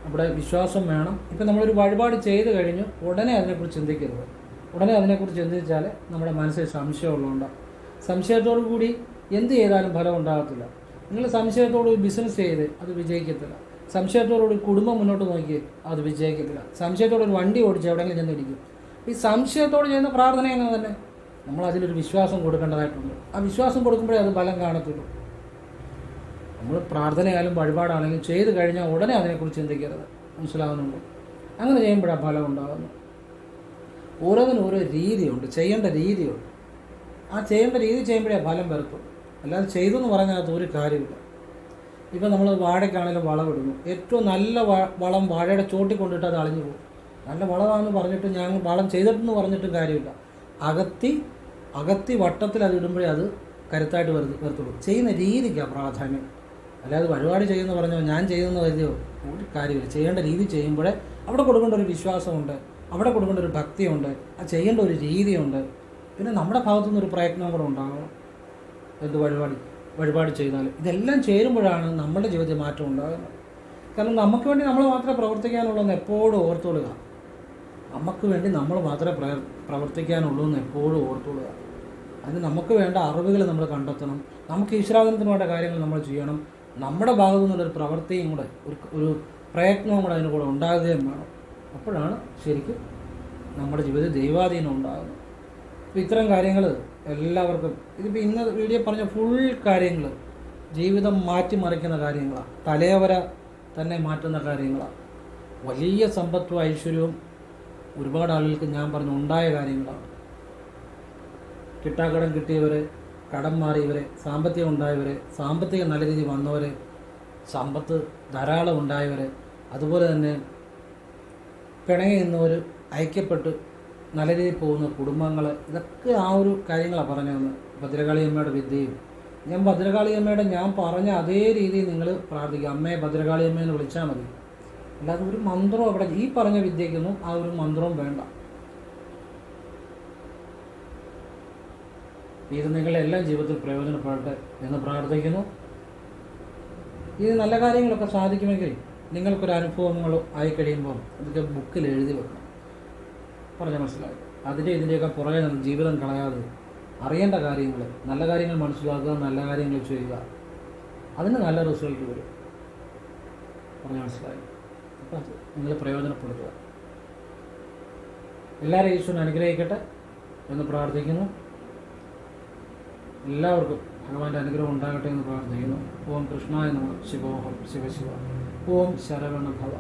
അവിടെ വിശ്വാസം വേണം. ഇപ്പം നമ്മളൊരു വഴിപാട് ചെയ്ത് കഴിഞ്ഞ് ഉടനെ അതിനെക്കുറിച്ച് ചിന്തിക്കരുത്. ഉടനെ അതിനെക്കുറിച്ച് ചിന്തിച്ചാൽ നമ്മുടെ മനസ്സിൽ സംശയമുള്ളതുകൊണ്ടാണ്. സംശയത്തോടു കൂടി എന്ത് ചെയ്താലും ഫലം ഉണ്ടാകത്തില്ല. നിങ്ങൾ സംശയത്തോട് ബിസിനസ് ചെയ്ത് അത് വിജയിക്കത്തില്ല. സംശയത്തോടുകൂടി കുടുംബം മുന്നോട്ട് നോക്കി അത് വിജയിക്കത്തില്ല. സംശയത്തോടൊരു വണ്ടി ഓടിച്ച് എവിടെയെങ്കിലും ചെന്നിരിക്കും. ഈ സംശയത്തോട് ചെയ്യുന്ന പ്രാർത്ഥന എങ്ങനെ തന്നെ നമ്മൾ അതിലൊരു വിശ്വാസം കൊടുക്കേണ്ടതായിട്ടുണ്ട്. ആ വിശ്വാസം കൊടുക്കുമ്പോഴേ അത് ഫലം കാണത്തുള്ളൂ. നമ്മൾ പ്രാർത്ഥനയായാലും വഴിപാടാണെങ്കിലും ചെയ്ത് കഴിഞ്ഞാൽ ഉടനെ അതിനെക്കുറിച്ച് ചിന്തിക്കരുത്. മനസ്സിലാകുന്നുണ്ടോ? അങ്ങനെ ചെയ്യുമ്പോഴാണ് ഫലം ഉണ്ടാകുന്നത്. ഓരോന്നിനും ഓരോ രീതിയുണ്ട്, ചെയ്യേണ്ട രീതിയുണ്ട്. ആ ചെയ്യേണ്ട രീതി ചെയ്യുമ്പോഴേ ഫലം വരത്തുള്ളൂ. അല്ലാതെ ചെയ്തെന്ന് പറഞ്ഞതിനകത്ത് ഒരു കാര്യമില്ല. ഇപ്പം നമ്മൾ വാഴയ്ക്കാണെങ്കിലും വളമിടുന്നു. ഏറ്റവും നല്ല വളം വാഴയുടെ ചോട്ടിൽ കൊണ്ടിട്ട് അത് അളിഞ്ഞു പോകും. നല്ല വളമാണെന്ന് പറഞ്ഞിട്ട് ഞാൻ വളം ചെയ്തിട്ടെന്ന് പറഞ്ഞിട്ടും കാര്യമില്ല. അകത്തി വട്ടത്തിൽ അത് ഇടുമ്പോഴേ അത് കരുത്തായിട്ട് വരത്തുള്ളൂ. ചെയ്യുന്ന രീതിക്കാണ് പ്രാധാന്യം. അല്ലാതെ വഴിപാട് ചെയ്യുന്ന പറഞ്ഞോ ഞാൻ ചെയ്യുന്ന കരുതിയോ ഒരു കാര്യമില്ല. ചെയ്യേണ്ട രീതി ചെയ്യുമ്പോഴേ അവിടെ കൊടുക്കേണ്ട ഒരു വിശ്വാസമുണ്ട്, അവിടെ കൊടുക്കേണ്ട ഒരു ഭക്തിയുണ്ട്, ആ ചെയ്യേണ്ട ഒരു രീതിയുണ്ട്. പിന്നെ നമ്മുടെ ഭാഗത്തുനിന്ന് ഒരു പ്രയത്നം കൂടെ ഉണ്ടാകണം. എന്ത് വഴിപാട് ചെയ്താൽ ഇതെല്ലാം ചേരുമ്പോഴാണ് നമ്മുടെ ജീവിതത്തിൽ മാറ്റം ഉണ്ടാകുന്നത്. കാരണം നമുക്ക് വേണ്ടി നമ്മൾ മാത്രമേ പ്രവർത്തിക്കാനുള്ളൂ എന്ന് എപ്പോഴും ഓർത്തുകൊള്ളുക. നമുക്ക് വേണ്ടി നമ്മൾ മാത്രമേ പ്രവർത്തിക്കാനുള്ളൂ എന്ന് എപ്പോഴും ഓർത്തുകൊള്ളുക. അതിന് നമുക്ക് വേണ്ട അറിവുകൾ നമ്മൾ കണ്ടെത്തണം. നമുക്ക് ഈശ്വരാധീനത്തിന് വേണ്ട കാര്യങ്ങൾ നമ്മൾ ചെയ്യണം. നമ്മുടെ ഭാഗത്തു നിന്നുള്ളൊരു പ്രവൃത്തിയും കൂടെ ഒരു പ്രയത്നവും കൂടെ അതിന് കൂടെ ഉണ്ടാകുകയും വേണം. അപ്പോഴാണ് ശരിക്കും നമ്മുടെ ജീവിതത്തിൽ ദൈവാധീനം ഉണ്ടാകുന്നത്. അപ്പോൾ ഇത്തരം കാര്യങ്ങൾ എല്ലാവർക്കും ഇതിപ്പോൾ ഇന്ന് വീഡിയോ പറഞ്ഞ ഫുൾ കാര്യങ്ങൾ ജീവിതം മാറ്റിമറിക്കുന്ന കാര്യങ്ങളാണ്. തലവര തന്നെ മാറ്റുന്ന കാര്യങ്ങളാണ്. വലിയ സമ്പത്തും ഐശ്വര്യവും ഒരുപാട് ആളുകൾക്ക് ഞാൻ പറഞ്ഞു ഉണ്ടായ കാര്യങ്ങളാണ്. കിട്ടാക്കടം കിട്ടിയവരെ, കടം മാറിയവരെ, സാമ്പത്തികം ഉണ്ടായവരെ, സാമ്പത്തികം നല്ല രീതിയിൽ വന്നവരെ, സമ്പത്ത് ധാരാളം ഉണ്ടായവരെ, അതുപോലെ തന്നെ പിണങ്ങി നിന്നവർ, ഐക്യപ്പെട്ട് നല്ല രീതിയിൽ പോകുന്ന കുടുംബങ്ങൾ, ഇതൊക്കെ ആ ഒരു കാര്യങ്ങളാണ് പറഞ്ഞു തന്നത്. ഭദ്രകാളിയമ്മയുടെ വിദ്യയും ഞാൻ ഭദ്രകാളിയമ്മയുടെ ഞാൻ പറഞ്ഞ അതേ രീതിയിൽ നിങ്ങൾ പ്രാർത്ഥിക്കുക. അമ്മയെ ഭദ്രകാളിയമ്മയെന്ന് വിളിച്ചാൽ മതി. അല്ലാതെ ഒരു മന്ത്രവും അവിടെ ഈ പറഞ്ഞ വിദ്യയ്ക്കൊന്നും ആ ഒരു മന്ത്രവും വേണ്ട. ഇത് നിങ്ങളെല്ലാം ജീവിതത്തിൽ പ്രയോജനപ്പെടട്ടെ എന്ന് പ്രാർത്ഥിക്കുന്നു. ഇത് നല്ല കാര്യങ്ങളൊക്കെ സാധിക്കുമെങ്കിൽ നിങ്ങൾക്കൊരു അനുഭവങ്ങളോ ആയി കഴിയുമ്പോൾ ഇതൊക്കെ ബുക്കിൽ എഴുതി വെക്കണം. പറഞ്ഞാൽ മനസ്സിലായി. ഇതിൻ്റെയൊക്കെ പുറകെ ജീവിതം കളയാതെ അറിയേണ്ട കാര്യങ്ങൾ, നല്ല കാര്യങ്ങൾ മനസ്സിലാക്കുക, നല്ല കാര്യങ്ങൾ ചെയ്യുക, അതിന് നല്ല റിസൾട്ട് വരും. പറഞ്ഞാൽ മനസ്സിലായി. അപ്പോൾ അത് നിങ്ങൾ പ്രയോജനപ്പെടുത്തുക. എല്ലാവരും ഈശ്വരൻ അനുഗ്രഹിക്കട്ടെ എന്ന് പ്രാർത്ഥിക്കുന്നു. എല്ലാവർക്കും ഭഗവാന്റെ അനുഗ്രഹം ഉണ്ടാകട്ടെ എന്ന് പ്രാർത്ഥിക്കുന്നു. ഓം കൃഷ്ണായ നമഃ. ശിവോഹം ശിവശിവ. ഓം ശരവണ ഭവ.